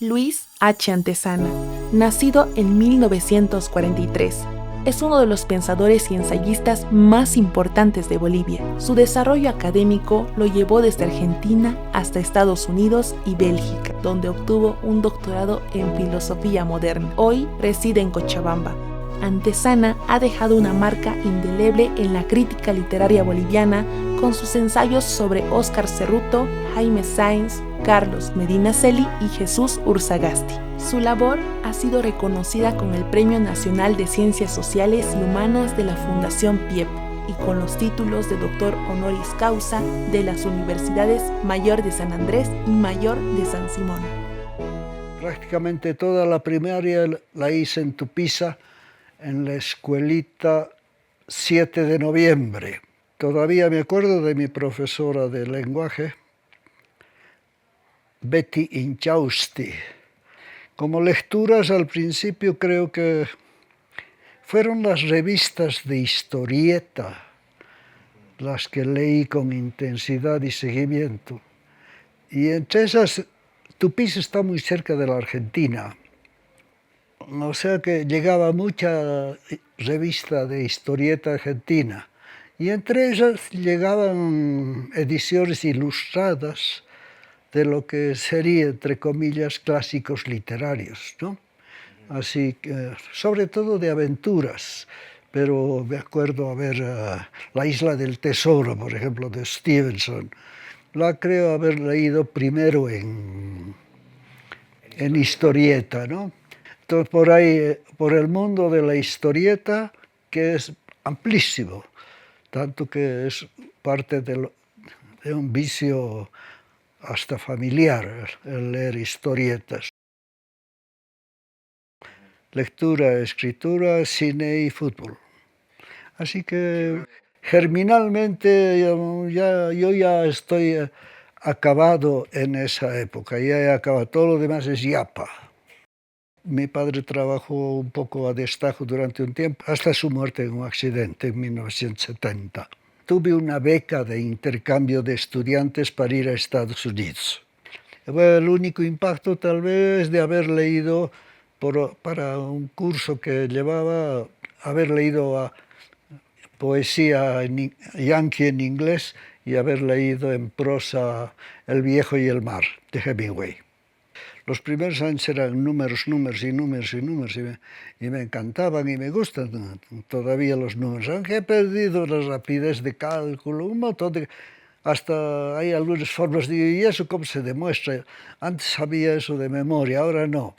Luis H. Antezana, nacido en 1943, es uno de los pensadores y ensayistas más importantes de Bolivia. Su desarrollo académico lo llevó desde Argentina hasta Estados Unidos y Bélgica, donde obtuvo un doctorado en filosofía moderna. Hoy reside en Cochabamba. Antezana ha dejado una marca indeleble en la crítica literaria boliviana con sus ensayos sobre Óscar Cerruto, Jaime Sáenz, Carlos Medinaceli y Jesús Urzagasti. Su labor ha sido reconocida con el Premio Nacional de Ciencias Sociales y Humanas de la Fundación PIEP y con los títulos de Doctor Honoris Causa de las Universidades Mayor de San Andrés y Mayor de San Simón. Prácticamente toda la primaria la hice en Tupiza, en la escuelita 7 de noviembre. Todavía me acuerdo de mi profesora de lenguaje, Betty Inchausti. Como lecturas al principio creo que fueron las revistas de historieta las que leí con intensidad y seguimiento. Y entre esas, Tupiza está muy cerca de la Argentina. O sea que llegaba mucha revista de historieta argentina. Y entre esas llegaban ediciones ilustradas de lo que sería, entre comillas, clásicos literarios, ¿no? Así que, sobre todo de aventuras, pero me acuerdo haber La Isla del Tesoro, por ejemplo, de Stevenson. La creo haber leído primero en historieta, ¿no? Entonces, por ahí, por el mundo de la historieta, que es amplísimo, tanto que es parte de un vicio hasta familiar, el leer historietas. Lectura, escritura, cine y fútbol. Así que germinalmente yo ya estoy acabado en esa época, ya he acabado, todo lo demás es yapa. Mi padre trabajó un poco a destajo durante un tiempo, hasta su muerte en un accidente en 1970. Tuve una beca de intercambio de estudiantes para ir a Estados Unidos. El único impacto tal vez de haber leído, para un curso que llevaba, haber leído poesía yankee en inglés y haber leído en prosa El viejo y el mar, de Hemingway. Los primeros años eran números y me encantaban y me gustan todavía los números, aunque he perdido la rapidez de cálculo, un montón de... Hasta hay algunas formas de... ¿Y eso cómo se demuestra? Antes sabía eso de memoria, ahora no.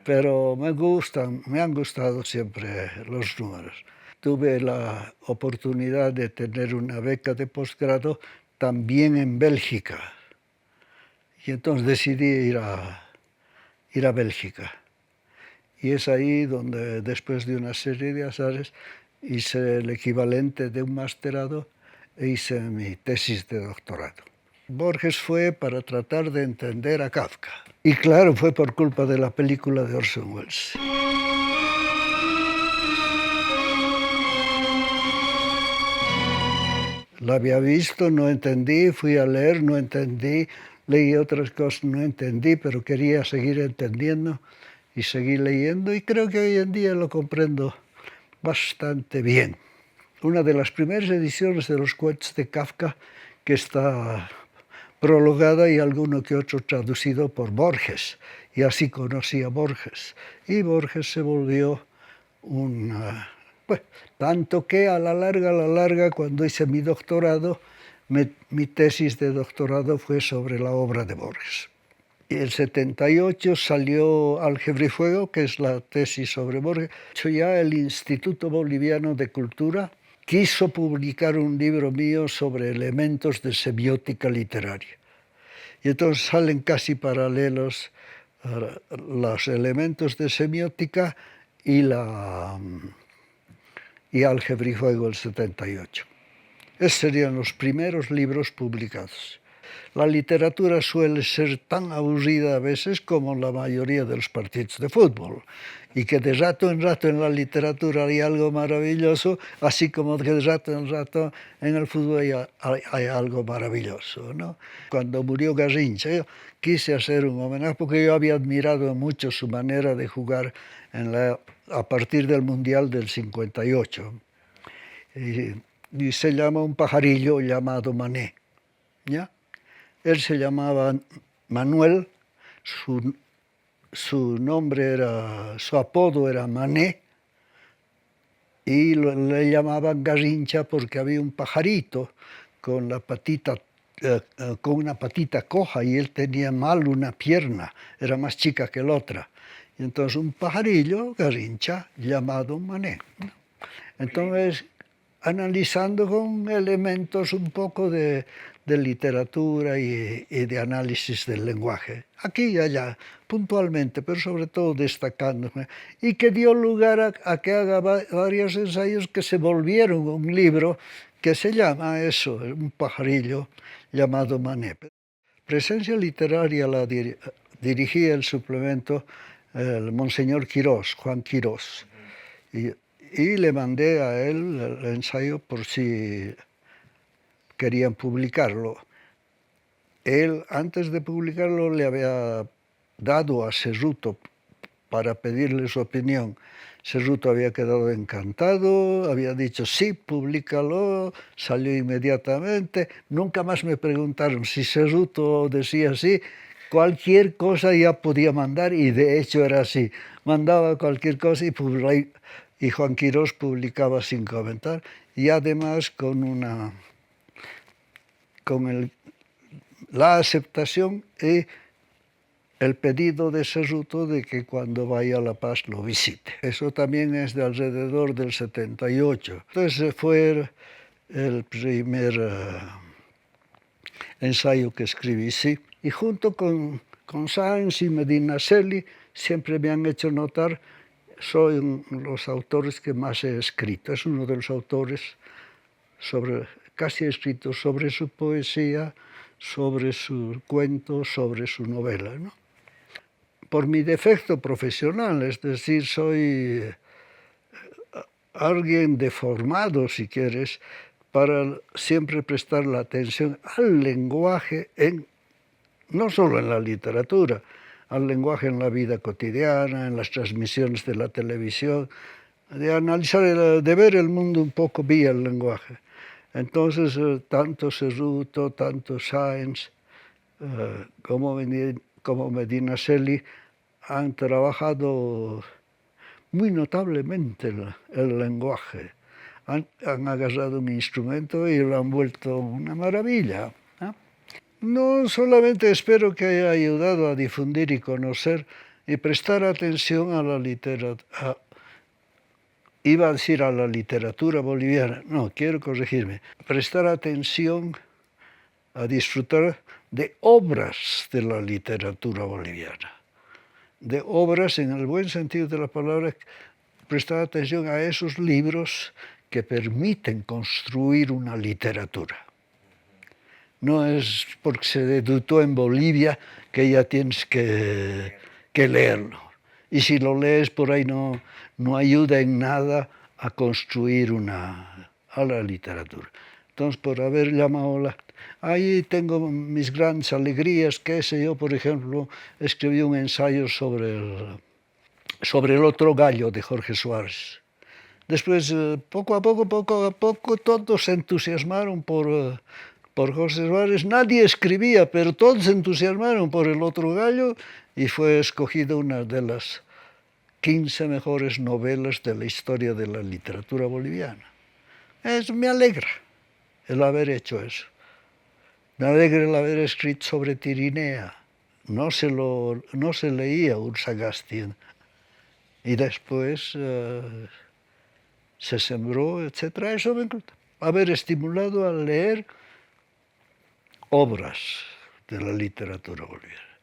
Pero me han gustado siempre los números. Tuve la oportunidad de tener una beca de posgrado también en Bélgica. Y entonces decidí ir a Bélgica. Y es ahí donde, después de una serie de azares, hice el equivalente de un masterado e hice mi tesis de doctorado. Borges fue para tratar de entender a Kafka. Y claro, fue por culpa de la película de Orson Welles. La había visto, no entendí, fui a leer, no entendí, leí otras cosas, no entendí, pero quería seguir entendiendo y seguí leyendo y creo que hoy en día lo comprendo bastante bien. Una de las primeras ediciones de los cuentos de Kafka que está prologada y alguno que otro traducido por Borges, y así conocí a Borges. Y Borges se volvió tanto que a la larga, cuando hice mi doctorado, mi tesis de doctorado fue sobre la obra de Borges. Y en 78 salió Álgebra y Fuego, que es la tesis sobre Borges. Ya el Instituto Boliviano de Cultura quiso publicar un libro mío sobre elementos de semiótica literaria. Y entonces salen casi paralelos los elementos de semiótica y Álgebra y Fuego el 78. Esos serían los primeros libros publicados. La literatura suele ser tan aburrida a veces como la mayoría de los partidos de fútbol, y que de rato en rato en la literatura hay algo maravilloso, así como que de rato en rato en el fútbol hay algo maravilloso, ¿no? Cuando murió Garrincha, yo quise hacer un homenaje porque yo había admirado mucho su manera de jugar a partir del Mundial del 58. Y se llama un pajarillo llamado Mané, ¿ya? Él se llamaba Manuel, su apodo era Mané, y le llamaban Garrincha porque había un pajarito con una patita coja, y él tenía mal una pierna, era más chica que la otra. Y entonces un pajarillo, Garrincha, llamado Mané. Entonces, analizando con elementos un poco de literatura y de análisis del lenguaje, aquí y allá, puntualmente, pero sobre todo destacándome, y que dio lugar a que haga varios ensayos que se volvieron un libro que se llama eso, un pajarillo llamado Mané. Presencia literaria la dirigía el suplemento el Monseñor Quirós, Juan Quirós, y le mandé a él el ensayo por si querían publicarlo. Él, antes de publicarlo, le había dado a Cerruto para pedirle su opinión. Cerruto había quedado encantado, había dicho sí, públicalo, salió inmediatamente. Nunca más me preguntaron si Cerruto decía sí. Cualquier cosa ya podía mandar, y de hecho era así. Mandaba cualquier cosa y Juan Quirós publicaba sin comentar, y además con la aceptación y el pedido de Cerruto de que cuando vaya a La Paz lo visite. Eso también es de alrededor del 78. Entonces fue el primer ensayo que escribí, sí. Y junto con Sáenz y Medinaceli siempre me han hecho notar, soy los autores que más he escrito. Es uno de los autores casi escrito sobre su poesía, sobre sus cuentos, sobre su novela, ¿no? Por mi defecto profesional, es decir, soy alguien deformado, si quieres, para siempre prestar la atención al lenguaje, no solo en la literatura, al lenguaje en la vida cotidiana, en las transmisiones de la televisión, de analizar, de ver el mundo un poco vía el lenguaje. Entonces, tanto Cerruto, tanto Sáenz, como Medinaceli han trabajado muy notablemente el lenguaje. Han agarrado un instrumento y lo han vuelto una maravilla. No solamente espero que haya ayudado a difundir y conocer y prestar atención a la literatura, iba a decir a la literatura boliviana, no, quiero corregirme, prestar atención a disfrutar de obras de la literatura boliviana, de obras en el buen sentido de la palabra, prestar atención a esos libros que permiten construir una literatura. No es porque se debutó en Bolivia que ya tienes que leerlo. Y si lo lees por ahí no ayuda en nada a construir a la literatura. Entonces, por haber llamado ahí tengo mis grandes alegrías, qué sé yo, por ejemplo, escribí un ensayo sobre el otro gallo de Jorge Suárez. Después, poco a poco, todos se entusiasmaron por Jorge Suárez. Nadie escribía, pero todos se entusiasmaron por el otro gallo, y fue escogida una de las 15 mejores novelas de la historia de la literatura boliviana. Me alegra el haber hecho eso. Me alegra el haber escrito sobre Tirinea. No se leía Ursagasti. Y después se sembró, etc. Eso me encanta. Haber estimulado a leer obras de la literatura boliviana.